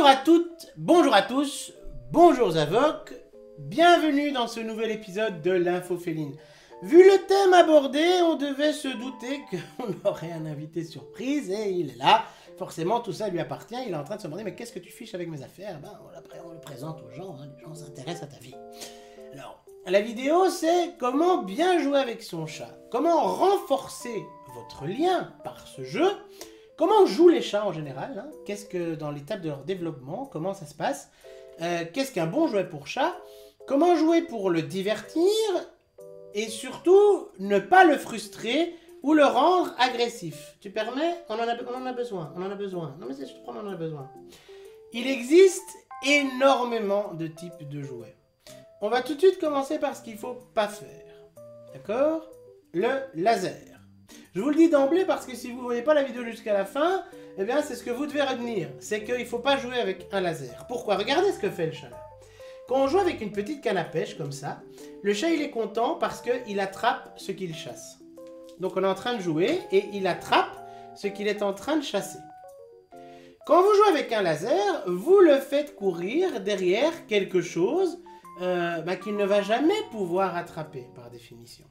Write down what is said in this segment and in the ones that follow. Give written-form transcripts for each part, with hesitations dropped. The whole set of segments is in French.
Bonjour à toutes, bonjour à tous, bonjour Zavok, bienvenue dans ce nouvel épisode de l'Info Féline. Vu le thème abordé, on devait se douter qu'on aurait un invité surprise et il est là. Forcément, tout ça lui appartient, il est en train de se demander mais qu'est-ce que tu fiches avec mes affaires? Après on le présente aux gens, les gens s'intéressent à ta vie. Alors, la vidéo c'est comment bien jouer avec son chat, comment renforcer votre lien par ce jeu. Comment jouent les chats en général, hein? Qu'est-ce que dans l'étape de leur développement, comment ça se passe? Qu'est-ce qu'un bon jouet pour chat? Comment jouer pour le divertir? Et surtout, ne pas le frustrer ou le rendre agressif. Tu permets? On en a besoin, on en a besoin. Non mais je te promets, on en a besoin. Il existe énormément de types de jouets. On va tout de suite commencer par ce qu'il ne faut pas faire. D'accord? Le laser. Je vous le dis d'emblée parce que si vous ne voyez pas la vidéo jusqu'à la fin, eh bien c'est ce que vous devez retenir. C'est qu'il ne faut pas jouer avec un laser. Pourquoi? Regardez ce que fait le chat là. Quand on joue avec une petite canne à pêche comme ça, le chat il est content parce qu'il attrape ce qu'il chasse. Donc on est en train de jouer et il attrape ce qu'il est en train de chasser. Quand vous jouez avec un laser, vous le faites courir derrière quelque chose qu'il ne va jamais pouvoir attraper par définition.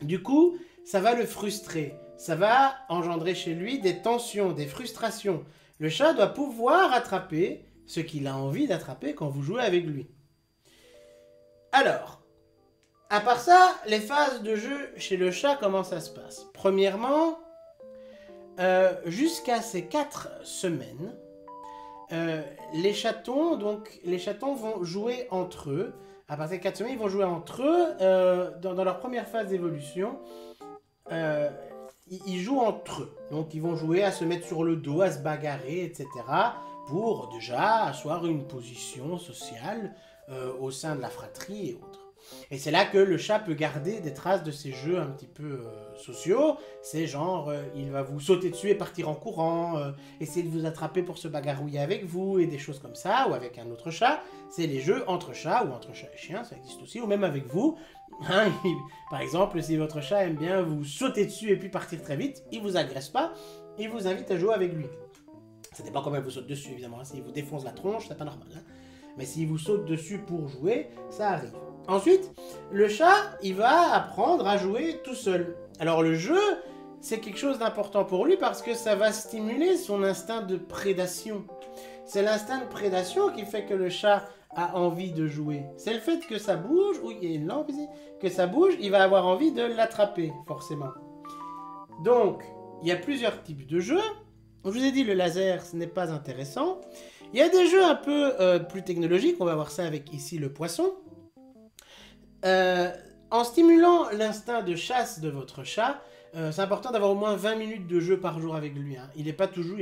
Du coup, ça va le frustrer, ça va engendrer chez lui des tensions, des frustrations. Le chat doit pouvoir attraper ce qu'il a envie d'attraper quand vous jouez avec lui. Alors, à part ça, les phases de jeu chez le chat, comment ça se passe? Premièrement, jusqu'à ces 4 semaines, les chatons vont jouer entre eux. À partir de 4 semaines, ils vont jouer entre eux dans leur première phase d'évolution. Ils jouent entre eux. Donc, ils vont jouer à se mettre sur le dos, à se bagarrer, etc. pour déjà asseoir une position sociale au sein de la fratrie et autres. Et c'est là que le chat peut garder des traces de ces jeux un petit peu sociaux. C'est genre, il va vous sauter dessus et partir en courant, essayer de vous attraper pour se bagarrouiller avec vous, et des choses comme ça, ou avec un autre chat. C'est les jeux entre chats, ou entre chat et chien, ça existe aussi, ou même avec vous. Hein, par exemple, si votre chat aime bien vous sauter dessus et puis partir très vite, il vous agresse pas, il vous invite à jouer avec lui. Ça dépend comment il vous saute dessus, évidemment. Hein. S'il vous défonce la tronche, c'est pas normal. Hein. Mais s'il vous saute dessus pour jouer, ça arrive. Ensuite, le chat, il va apprendre à jouer tout seul. Alors le jeu, c'est quelque chose d'important pour lui parce que ça va stimuler son instinct de prédation. C'est l'instinct de prédation qui fait que le chat a envie de jouer. C'est le fait que ça bouge, oui, il y a une lampe ici, que ça bouge, il va avoir envie de l'attraper, forcément. Donc, il y a plusieurs types de jeux. Je vous ai dit, le laser, ce n'est pas intéressant. Il y a des jeux un peu plus technologiques, on va voir ça avec ici le poisson. En stimulant l'instinct de chasse de votre chat, c'est important d'avoir au moins 20 minutes de jeu par jour avec lui. Hein. Il n'a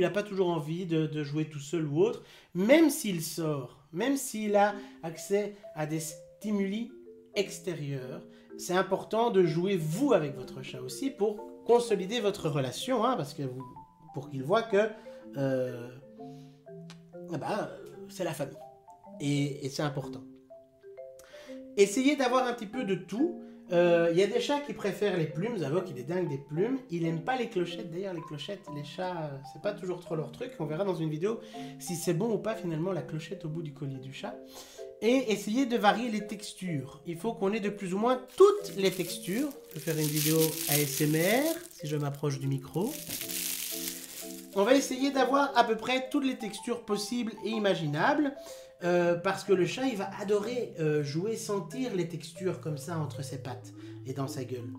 pas toujours envie de jouer tout seul ou autre, même s'il sort, même s'il a accès à des stimuli extérieurs. C'est important de jouer vous avec votre chat aussi pour consolider votre relation, hein, parce que pour qu'il voit que c'est la famille. Et c'est important. Essayez d'avoir un petit peu de tout. Il y a des chats qui préfèrent les plumes. Zavok, il est dingue des plumes. Il n'aime pas les clochettes. D'ailleurs, les clochettes, les chats, c'est pas toujours trop leur truc. On verra dans une vidéo si c'est bon ou pas, finalement, la clochette au bout du collier du chat. Et essayez de varier les textures. Il faut qu'on ait de plus ou moins toutes les textures. Je vais faire une vidéo ASMR, si je m'approche du micro. On va essayer d'avoir à peu près toutes les textures possibles et imaginables. Parce que le chat, il va adorer jouer, sentir les textures comme ça entre ses pattes et dans sa gueule.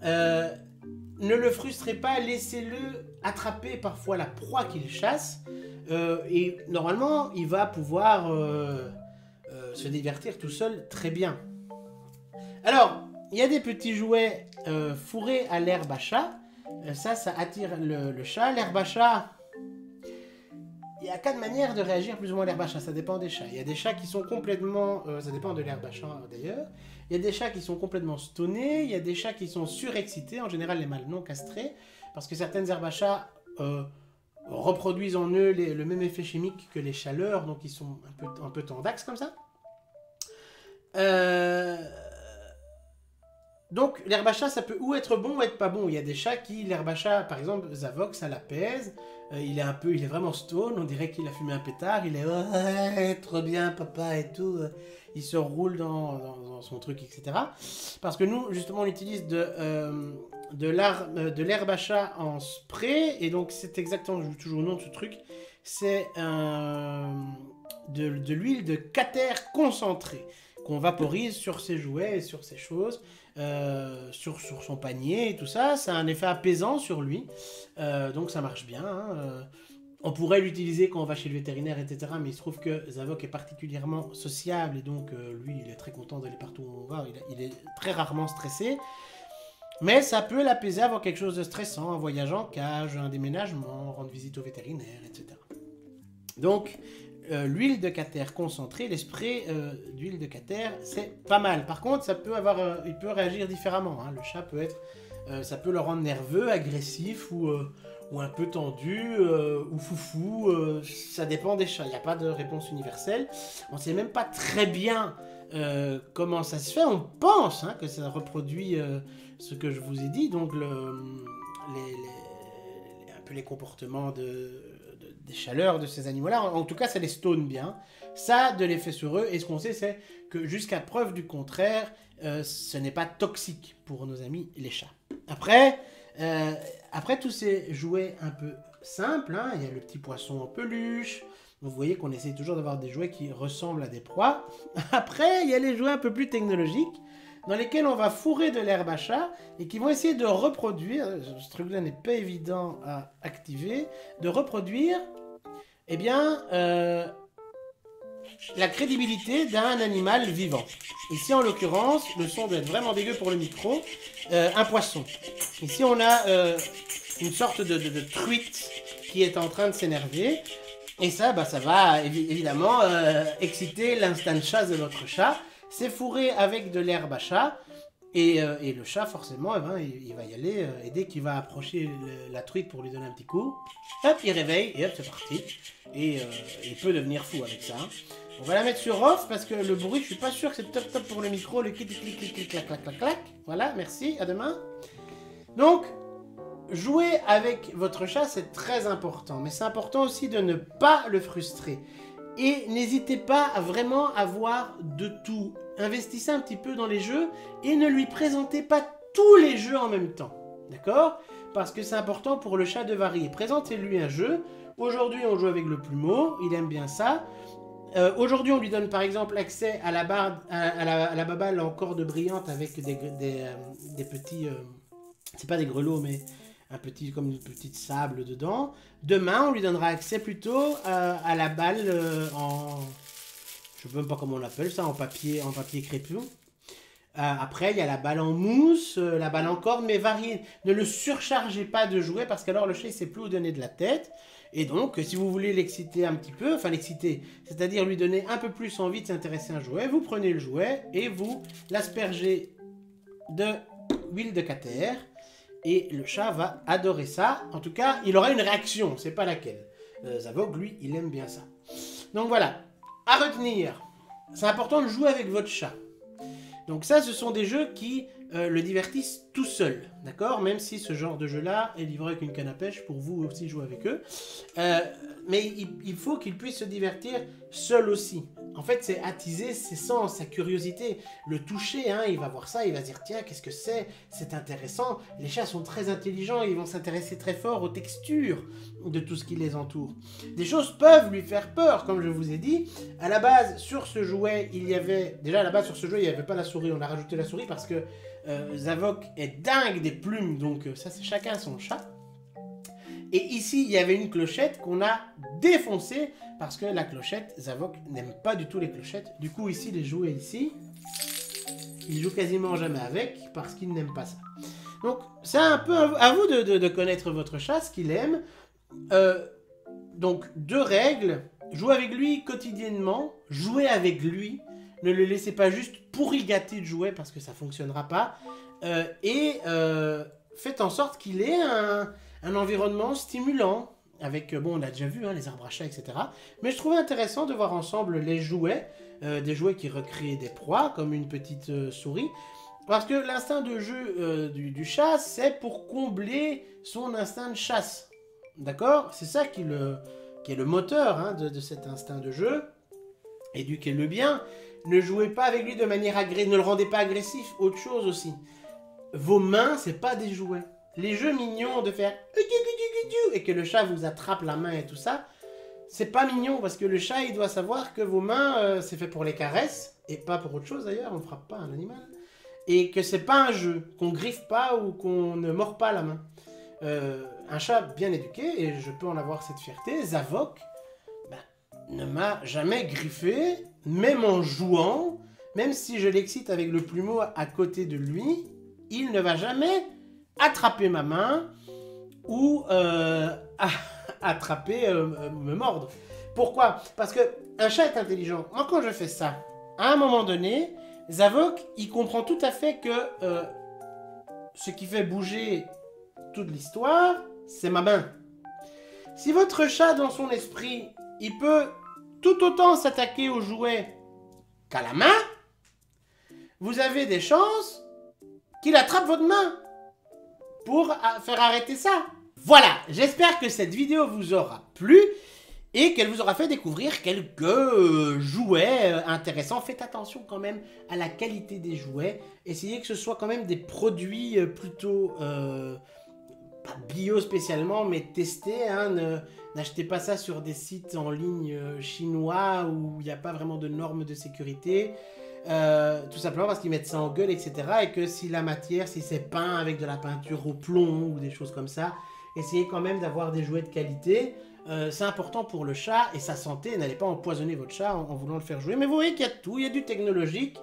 Ne le frustrez pas, laissez-le attraper parfois la proie qu'il chasse. Et normalement, il va pouvoir se divertir tout seul très bien. Alors, il y a des petits jouets fourrés à l'herbe à chat. Ça attire le chat. L'herbe à chat... Il y a 4 manières de réagir plus ou moins à l'herbe à chat, ça dépend des chats. Il y a des chats qui sont complètement... ça dépend de l'herbe à chat d'ailleurs. Il y a des chats qui sont complètement stonés, il y a des chats qui sont surexcités, en général les mâles non castrés, parce que certaines herbes à chat reproduisent en eux le même effet chimique que les chaleurs, donc ils sont un peu tendax comme ça. Donc l'herbe à chat, ça peut ou être bon ou être pas bon. Il y a des chats qui, l'herbe à chat, par exemple, Zavok, ça l'apaise. il est vraiment stone, on dirait qu'il a fumé un pétard, il est ouais, trop bien papa et tout, il se roule dans son truc, etc. Parce que nous, justement, on utilise de l'herbe à chat en spray, et donc c'est exactement, je vous toujours le nom de ce truc, c'est de l'huile de cater concentrée qu'on vaporise sur ses jouets et sur ses choses, sur son panier et tout ça. Ça a un effet apaisant sur lui, donc ça marche bien. Hein. On pourrait l'utiliser quand on va chez le vétérinaire, etc. Mais il se trouve que Zavok est particulièrement sociable et donc lui, il est très content d'aller partout où on va. Il est très rarement stressé. Mais ça peut l'apaiser avant quelque chose de stressant, un voyage en cage, un déménagement, rendre visite au vétérinaire, etc. Donc, l'huile de cater concentrée, les sprays d'huile de cater, c'est pas mal. Par contre, il peut réagir différemment. Hein. Le chat peut être, ça peut le rendre nerveux, agressif ou un peu tendu ou foufou. Ça dépend des chats. Il n'y a pas de réponse universelle. On ne sait même pas très bien comment ça se fait. On pense que ça reproduit ce que je vous ai dit. Donc, un peu les comportements des chaleurs de ces animaux-là. En tout cas, ça les stone bien. Ça a de l'effet sur eux. Et ce qu'on sait, c'est que jusqu'à preuve du contraire, ce n'est pas toxique pour nos amis les chats. Après tous ces jouets un peu simples, il y a le petit poisson en peluche. Vous voyez qu'on essaie toujours d'avoir des jouets qui ressemblent à des proies. Après, il y a les jouets un peu plus technologiques, dans lesquels on va fourrer de l'herbe à chat et qui vont essayer de reproduire, ce truc-là n'est pas évident à activer, de reproduire, la crédibilité d'un animal vivant. Ici, en l'occurrence, le son doit être vraiment dégueu pour le micro, un poisson. Ici, on a une sorte de truite qui est en train de s'énerver. Et ça, ça va évidemment exciter l'instinct chasse de votre chat. C'est fourré avec de l'herbe à chat. Et le chat, forcément, il va y aller. Et dès qu'il va approcher la truite pour lui donner un petit coup, hop, il réveille et hop, c'est parti. Et il peut devenir fou avec ça. On va la mettre sur off parce que le bruit, je suis pas sûr que c'est top pour le micro. Le clic, clic, clic, clic, clac, clac, clac, clac. Voilà, merci, à demain. Donc, jouer avec votre chat, c'est très important. Mais c'est important aussi de ne pas le frustrer. Et n'hésitez pas à vraiment avoir de tout. Investissez un petit peu dans les jeux et ne lui présentez pas tous les jeux en même temps. D'accord? Parce que c'est important pour le chat de varier. Présentez-lui un jeu. Aujourd'hui, on joue avec le plumeau. Il aime bien ça. Aujourd'hui, on lui donne par exemple accès à la baballe en corde brillante avec des petits... c'est pas des grelots, mais comme une petite sable dedans. Demain, on lui donnera accès plutôt à la balle en... Je ne sais même pas comment on l'appelle ça, en papier crépus. Après, il y a la balle en mousse, la balle en corde, mais variez. Ne le surchargez pas de jouets parce qu'alors le chat ne sait plus où donner de la tête. Et donc, si vous voulez l'exciter un petit peu, c'est-à-dire lui donner un peu plus envie de s'intéresser à un jouet, vous prenez le jouet et vous l'aspergez de huile de cater. Et le chat va adorer ça. En tout cas, il aura une réaction, c'est pas laquelle. Zavok, lui, il aime bien ça. Donc voilà, à retenir, c'est important de jouer avec votre chat. Donc ça, ce sont des jeux qui le divertissent tout seul, d'accord? Même si ce genre de jeu-là est livré avec une canne à pêche pour vous aussi jouer avec eux. Mais il faut qu'il puisse se divertir seul aussi. En fait, c'est attiser ses sens, sa curiosité, le toucher, il va voir ça, il va se dire tiens, qu'est-ce que c'est? C'est intéressant. Les chats sont très intelligents, ils vont s'intéresser très fort aux textures de tout ce qui les entoure. Des choses peuvent lui faire peur, comme je vous ai dit. À la base, sur ce jouet, il n'y avait pas la souris, on a rajouté la souris parce que Zavok est dingue des plumes, donc ça c'est chacun son chat. Et ici, il y avait une clochette qu'on a défoncée parce que la clochette, Zavok n'aime pas du tout les clochettes. Du coup, ici, les jouets ici, il joue quasiment jamais avec parce qu'il n'aime pas ça. Donc, c'est un peu à vous de connaître votre chat, ce qu'il aime. Donc, 2 règles. Jouez avec lui quotidiennement. Jouez avec lui. Ne le laissez pas juste pourri gâter de jouets parce que ça ne fonctionnera pas. Faites en sorte qu'il ait un environnement stimulant, avec, on a déjà vu, les arbres à chat, etc. Mais je trouvais intéressant de voir ensemble les jouets, des jouets qui recréent des proies, comme une petite souris, parce que l'instinct de jeu du chat, c'est pour combler son instinct de chasse. d'accord? C'est ça qui est le moteur hein, de cet instinct de jeu. Éduquez-le bien. Ne jouez pas avec lui de manière agressive, ne le rendez pas agressif. Autre chose aussi. Vos mains, c'est pas des jouets. Les jeux mignons de faire et que le chat vous attrape la main et tout ça, c'est pas mignon parce que le chat il doit savoir que vos mains c'est fait pour les caresses et pas pour autre chose d'ailleurs, on frappe pas un animal. Et que c'est pas un jeu, qu'on griffe pas ou qu'on ne mord pas la main. Un chat bien éduqué, et je peux en avoir cette fierté, Zavok, ne m'a jamais griffé, même en jouant, même si je l'excite avec le plumeau à côté de lui, il ne va jamais attraper ma main ou attraper, me mordre. Pourquoi? Parce qu'un chat est intelligent. Moi, quand je fais ça, à un moment donné, Zavok, il comprend tout à fait que ce qui fait bouger toute l'histoire, c'est ma main. Si votre chat, dans son esprit, il peut tout autant s'attaquer au jouet qu'à la main, vous avez des chances qu'il attrape votre main pour faire arrêter ça. Voilà, j'espère que cette vidéo vous aura plu et qu'elle vous aura fait découvrir quelques jouets intéressants. Faites attention quand même à la qualité des jouets. Essayez que ce soit quand même des produits plutôt... pas bio spécialement, mais testés. Hein, n'achetez pas ça sur des sites en ligne chinois où il n'y a pas vraiment de normes de sécurité. Tout simplement parce qu'ils mettent ça en gueule, etc. Et que si la matière, si c'est peint avec de la peinture au plomb ou des choses comme ça, essayez quand même d'avoir des jouets de qualité. C'est important pour le chat et sa santé. N'allez pas empoisonner votre chat en voulant le faire jouer. Mais vous voyez qu'il y a tout. Il y a du technologique,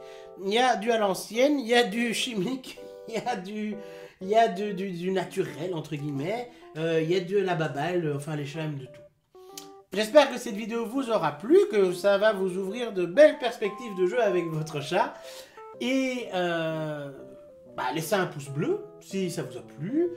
il y a du à l'ancienne, il y a du chimique, il y a du naturel, entre guillemets. Il y a de la baballe, enfin les chats aiment de tout. J'espère que cette vidéo vous aura plu, que ça va vous ouvrir de belles perspectives de jeu avec votre chat. Et laissez un pouce bleu si ça vous a plu.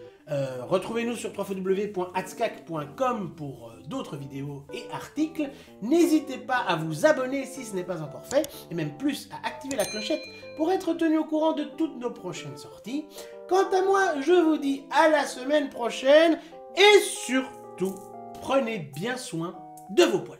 Retrouvez-nous sur www.atskak.com pour d'autres vidéos et articles. N'hésitez pas à vous abonner si ce n'est pas encore fait, et même plus à activer la clochette pour être tenu au courant de toutes nos prochaines sorties. Quant à moi, je vous dis à la semaine prochaine, et surtout, prenez bien soin de vos poils.